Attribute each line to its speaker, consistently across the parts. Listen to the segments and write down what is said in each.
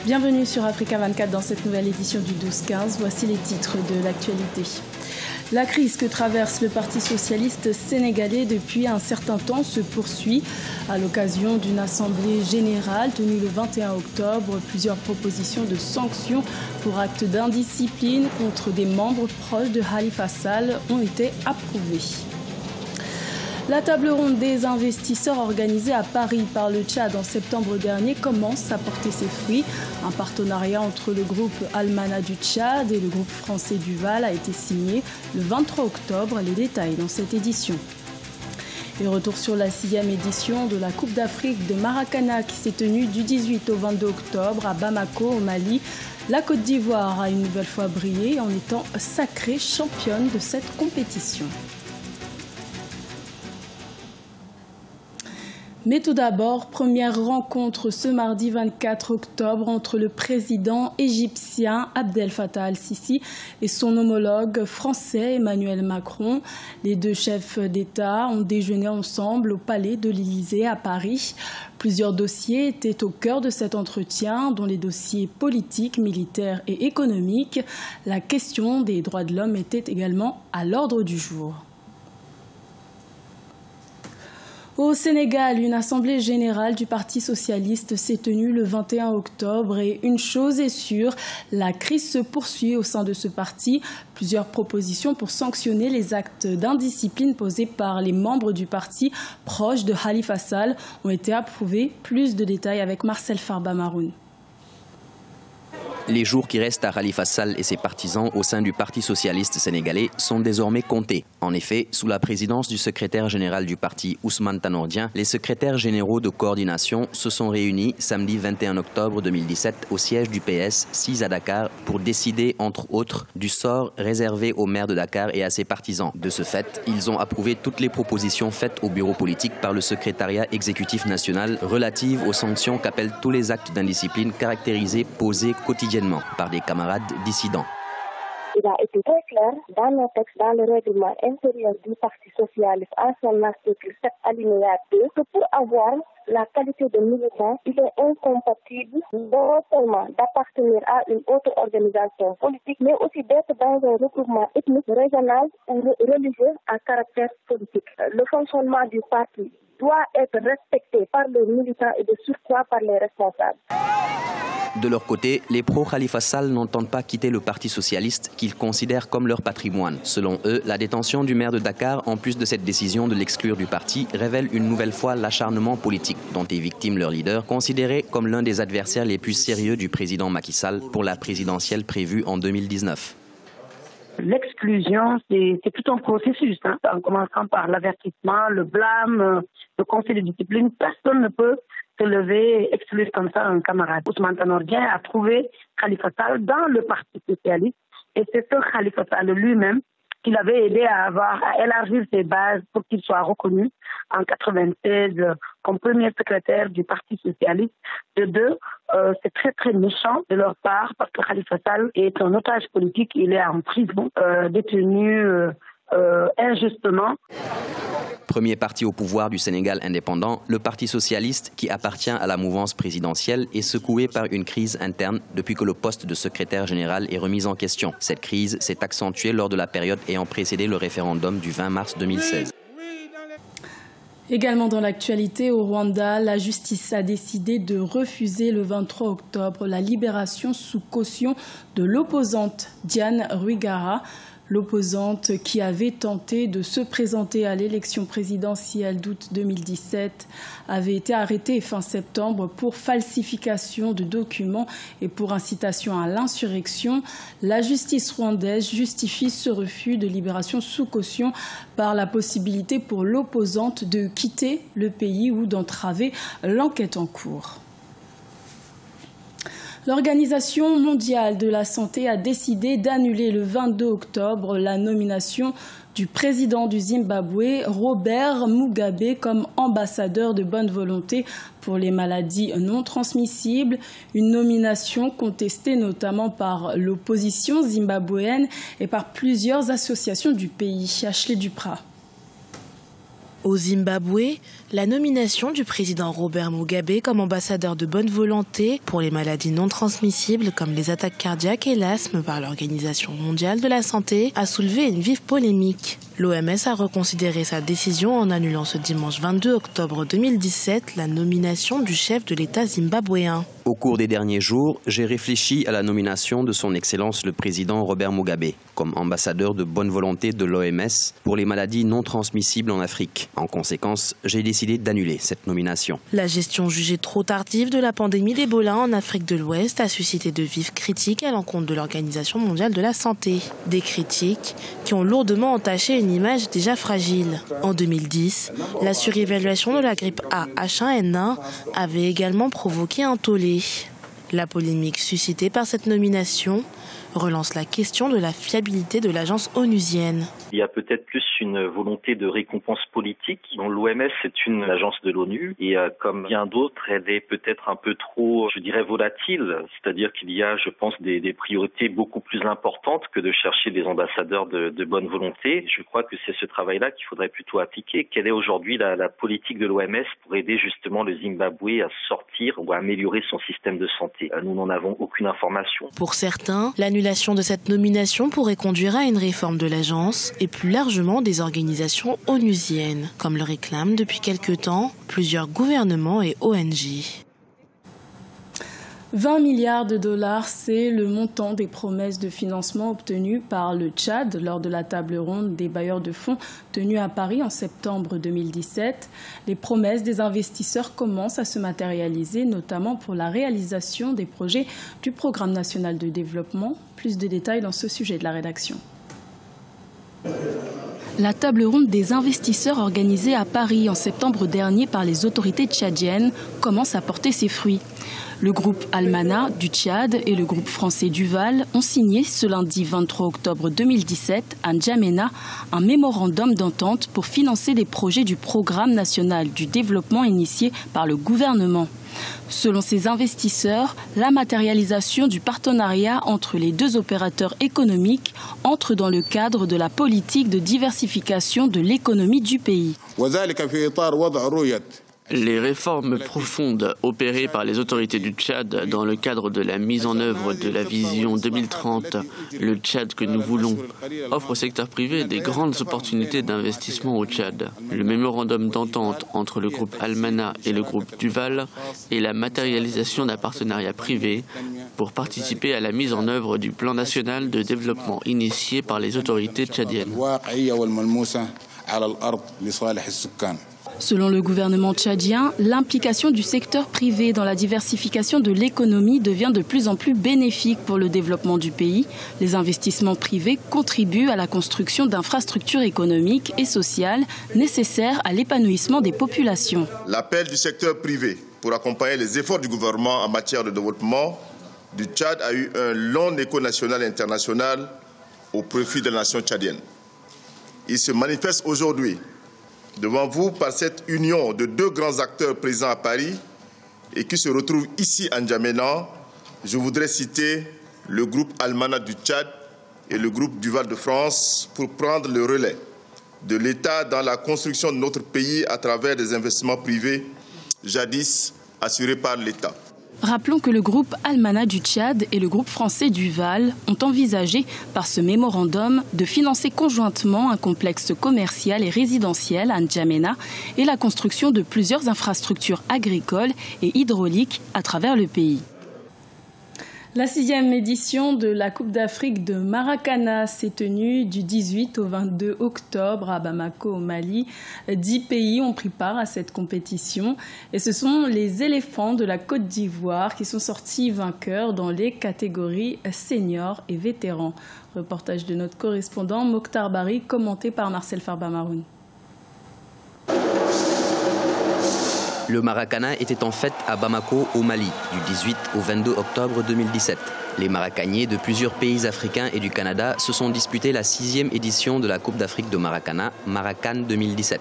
Speaker 1: Bienvenue sur Africa 24 dans cette nouvelle édition du 12-15. Voici les titres de l'actualité. La crise que traverse le Parti socialiste sénégalais depuis un certain temps se poursuit. À l'occasion d'une assemblée générale tenue le 21 octobre, plusieurs propositions de sanctions pour actes d'indiscipline contre des membres proches de Khalifa Sall ont été approuvées. La table ronde des investisseurs organisée à Paris par le Tchad en septembre dernier commence à porter ses fruits. Un partenariat entre le groupe Almana du Tchad et le groupe français Duval a été signé le 23 octobre. Les détails dans cette édition. Et retour sur la 6e édition de la Coupe d'Afrique de Maracana qui s'est tenue du 18 au 22 octobre à Bamako au Mali. La Côte d'Ivoire a une nouvelle fois brillé en étant sacrée championne de cette compétition. Mais tout d'abord, première rencontre ce mardi 24 octobre entre le président égyptien Abdel Fattah al-Sisi et son homologue français Emmanuel Macron. Les deux chefs d'État ont déjeuné ensemble au palais de l'Élysée à Paris. Plusieurs dossiers étaient au cœur de cet entretien, dont les dossiers politiques, militaires et économiques. La question des droits de l'homme était également à l'ordre du jour. Au Sénégal, une assemblée générale du Parti socialiste s'est tenue le 21 octobre et une chose est sûre, la crise se poursuit au sein de ce parti. Plusieurs propositions pour sanctionner les actes d'indiscipline posés par les membres du parti proches de Khalifa Sall ont été approuvées. Plus de détails avec Marcel Farba Maroun.
Speaker 2: Les jours qui restent à Khalifa Sall et ses partisans au sein du Parti socialiste sénégalais sont désormais comptés. En effet, sous la présidence du secrétaire général du parti Ousmane Tanor Dieng, les secrétaires généraux de coordination se sont réunis samedi 21 octobre 2017 au siège du PS 6 à Dakar pour décider, entre autres, du sort réservé au maire de Dakar et à ses partisans. De ce fait, ils ont approuvé toutes les propositions faites au bureau politique par le secrétariat exécutif national relatives aux sanctions qu'appellent tous les actes d'indiscipline caractérisés, posés quotidiennement par des camarades dissidents.
Speaker 3: Il a été très clair dans nos textes, dans le règlement intérieur du Parti socialiste, en son article 7 alinéa 2, que pour avoir la qualité de militant, il est incompatible non seulement d'appartenir à une autre organisation politique, mais aussi d'être dans un regroupement ethnique, régional ou religieux à caractère politique. Le fonctionnement du parti doit être respecté par les militants et de surcroît par les responsables.
Speaker 2: De leur côté, les pro-Khalifa Sall n'entendent pas quitter le Parti socialiste qu'ils considèrent comme leur patrimoine. Selon eux, la détention du maire de Dakar, en plus de cette décision de l'exclure du parti, révèle une nouvelle fois l'acharnement politique dont est victime leur leader, considéré comme l'un des adversaires les plus sérieux du président Macky Sall pour la présidentielle prévue en 2019.
Speaker 4: L'exclusion, c'est tout un processus, en commençant par l'avertissement, le blâme, le conseil de discipline. Personne ne peut se lever et exclure comme ça un camarade. Ousmane Tanor Dieng a trouvé Khalifa Sall dans le Parti socialiste et c'est ce Khalifa Sall lui-même qui l'avait aidé à élargir ses bases pour qu'il soit reconnu en 1996 comme premier secrétaire du Parti socialiste. De deux, c'est très très méchant de leur part parce que Khalifa Sall est un otage politique, il est en prison, détenu injustement.
Speaker 2: Premier parti au pouvoir du Sénégal indépendant, le Parti socialiste, qui appartient à la mouvance présidentielle, est secoué par une crise interne depuis que le poste de secrétaire général est remis en question. Cette crise s'est accentuée lors de la période ayant précédé le référendum du 20 mars 2016.
Speaker 1: Également dans l'actualité, au Rwanda, la justice a décidé de refuser le 23 octobre la libération sous caution de l'opposante Diane Rwigara. L'opposante qui avait tenté de se présenter à l'élection présidentielle d'août 2017 avait été arrêtée fin septembre pour falsification de documents et pour incitation à l'insurrection. La justice rwandaise justifie ce refus de libération sous caution par la possibilité pour l'opposante de quitter le pays ou d'entraver l'enquête en cours. L'Organisation mondiale de la santé a décidé d'annuler le 22 octobre la nomination du président du Zimbabwe, Robert Mugabe, comme ambassadeur de bonne volonté pour les maladies non transmissibles. Une nomination contestée notamment par l'opposition zimbabwéenne et par plusieurs associations du pays. Ashley Duprat.
Speaker 5: Au Zimbabwe, la nomination du président Robert Mugabe comme ambassadeur de bonne volonté pour les maladies non transmissibles comme les attaques cardiaques et l'asthme par l'Organisation mondiale de la santé a soulevé une vive polémique. L'OMS a reconsidéré sa décision en annulant ce dimanche 22 octobre 2017 la nomination du chef de l'État zimbabwéen.
Speaker 2: Au cours des derniers jours, j'ai réfléchi à la nomination de son Excellence le président Robert Mugabe comme ambassadeur de bonne volonté de l'OMS pour les maladies non transmissibles en Afrique. En conséquence, j'ai décidé d'annuler cette nomination.
Speaker 5: La gestion jugée trop tardive de la pandémie d'Ebola en Afrique de l'Ouest a suscité de vives critiques à l'encontre de l'Organisation mondiale de la santé. Des critiques qui ont lourdement entaché une image déjà fragile. En 2010, la surévaluation de la grippe A H1N1 avait également provoqué un tollé. La polémique suscitée par cette nomination relance la question de la fiabilité de l'agence onusienne.
Speaker 6: Il y a peut-être plus une volonté de récompense politique. L'OMS, c'est une agence de l'ONU et comme bien d'autres, elle est peut-être un peu trop, je dirais, volatile. C'est-à-dire qu'il y a, je pense, des priorités beaucoup plus importantes que de chercher des ambassadeurs de bonne volonté. Je crois que c'est ce travail-là qu'il faudrait plutôt appliquer. Quelle est aujourd'hui la politique de l'OMS pour aider justement le Zimbabwe à sortir ou à améliorer son système de santé? Nous n'en avons aucune information.
Speaker 5: Pour certains, l'annulation de cette nomination pourrait conduire à une réforme de l'agence et plus largement des organisations onusiennes, comme le réclament depuis quelque temps plusieurs gouvernements et ONG.
Speaker 1: 20 milliards de dollars, c'est le montant des promesses de financement obtenues par le Tchad lors de la table ronde des bailleurs de fonds tenue à Paris en septembre 2017. Les promesses des investisseurs commencent à se matérialiser, notamment pour la réalisation des projets du Programme national de développement. Plus de détails dans ce sujet de la rédaction. La table ronde des investisseurs organisée à Paris en septembre dernier par les autorités tchadiennes commence à porter ses fruits. Le groupe Almana du Tchad et le groupe français Duval ont signé ce lundi 23 octobre 2017 à N'Djamena un mémorandum d'entente pour financer des projets du Programme national du développement initié par le gouvernement. Selon ces investisseurs, la matérialisation du partenariat entre les deux opérateurs économiques entre dans le cadre de la politique de diversification de l'économie du pays.
Speaker 7: Les réformes profondes opérées par les autorités du Tchad dans le cadre de la mise en œuvre de la vision 2030, le Tchad que nous voulons, offrent au secteur privé des grandes opportunités d'investissement au Tchad. Le mémorandum d'entente entre le groupe Almana et le groupe Duval est la matérialisation d'un partenariat privé pour participer à la mise en œuvre du plan national de développement initié par les autorités tchadiennes.
Speaker 1: Selon le gouvernement tchadien, l'implication du secteur privé dans la diversification de l'économie devient de plus en plus bénéfique pour le développement du pays. Les investissements privés contribuent à la construction d'infrastructures économiques et sociales nécessaires à l'épanouissement des populations.
Speaker 8: L'appel du secteur privé pour accompagner les efforts du gouvernement en matière de développement du Tchad a eu un long écho national et international au profit de la nation tchadienne. Il se manifeste aujourd'hui devant vous par cette union de deux grands acteurs présents à Paris et qui se retrouvent ici à N'Djamena. Je voudrais citer le groupe Almana du Tchad et le groupe Duval de France pour prendre le relais de l'État dans la construction de notre pays à travers des investissements privés jadis assurés par l'État.
Speaker 1: Rappelons que le groupe Almana du Tchad et le groupe français Duval ont envisagé par ce mémorandum de financer conjointement un complexe commercial et résidentiel à N'Djamena et la construction de plusieurs infrastructures agricoles et hydrauliques à travers le pays. La 6e édition de la Coupe d'Afrique de Maracana s'est tenue du 18 au 22 octobre à Bamako, au Mali. 10 pays ont pris part à cette compétition et ce sont les éléphants de la Côte d'Ivoire qui sont sortis vainqueurs dans les catégories seniors et vétérans. Reportage de notre correspondant Mokhtar Bari, commenté par Marcel Farba-Maroun.
Speaker 2: Le Maracana était en fête à Bamako, au Mali, du 18 au 22 octobre 2017. Les Maracaniers de plusieurs pays africains et du Canada se sont disputés la 6e édition de la Coupe d'Afrique de Maracana, Maracan 2017.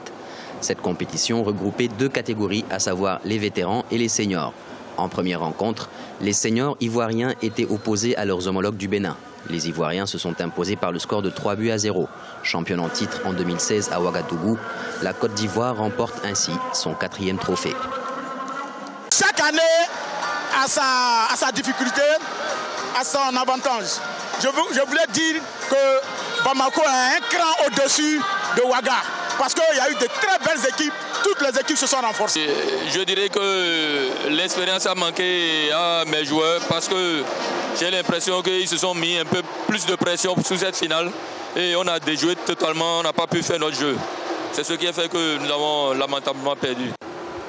Speaker 2: Cette compétition regroupait deux catégories, à savoir les vétérans et les seniors. En première rencontre, les seniors ivoiriens étaient opposés à leurs homologues du Bénin. Les Ivoiriens se sont imposés par le score de 3-0. Championne en titre en 2016 à Ouagadougou, la Côte d'Ivoire remporte ainsi son 4e trophée.
Speaker 9: Chaque année a sa difficulté, a son avantage. Je voulais dire que Bamako est un cran au-dessus de Ouaga. Parce qu'il y a eu de très belles équipes, toutes les équipes se sont renforcées.
Speaker 10: Je dirais que l'expérience a manqué à mes joueurs parce que j'ai l'impression qu'ils se sont mis un peu plus de pression sur cette finale et on a déjoué totalement, on n'a pas pu faire notre jeu. C'est ce qui a fait que nous avons lamentablement perdu.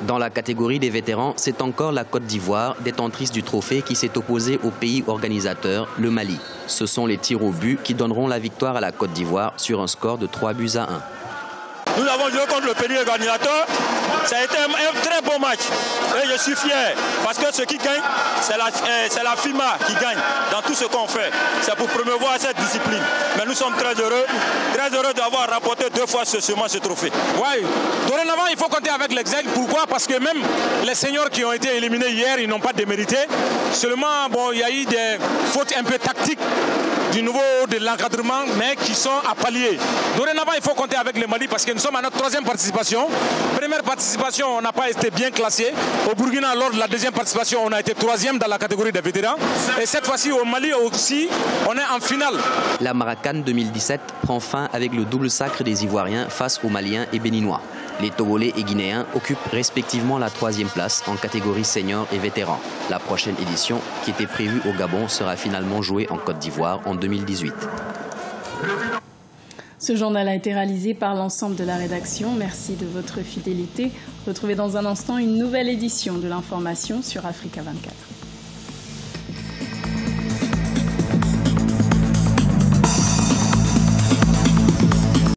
Speaker 2: Dans la catégorie des vétérans, c'est encore la Côte d'Ivoire, détentrice du trophée, qui s'est opposée au pays organisateur, le Mali. Ce sont les tirs au but qui donneront la victoire à la Côte d'Ivoire sur un score de 3-1.
Speaker 11: Nous avons joué contre le pays organisateur. Ça a été un très bon match. Et je suis fier parce que ce qui gagne, c'est la FIMA qui gagne dans tout ce qu'on fait. C'est pour promouvoir cette discipline. Mais nous sommes très heureux d'avoir remporté 2 fois ce trophée.
Speaker 12: Oui, dorénavant, il faut compter avec l'exemple. Pourquoi? Parce que même les seniors qui ont été éliminés hier, ils n'ont pas démérité. Seulement, bon, il y a eu des fautes un peu tactiques du niveau de l'encadrement, mais qui sont à pallier. Dorénavant, il faut compter avec le Mali parce que nous sommes à notre 3e participation. Première participation, on n'a pas été bien classé. Au Burkina, lors de la 2e participation, on a été 3e dans la catégorie des vétérans. Et cette fois-ci, au Mali aussi, on est en finale.
Speaker 2: La Maracan 2017 prend fin avec le double sacre des Ivoiriens face aux Maliens et Béninois. Les Togolais et Guinéens occupent respectivement la 3e place en catégorie senior et vétéran. La prochaine édition, qui était prévue au Gabon, sera finalement jouée en Côte d'Ivoire en 2018.
Speaker 1: Ce journal a été réalisé par l'ensemble de la rédaction. Merci de votre fidélité. Retrouvez dans un instant une nouvelle édition de l'information sur Africa 24.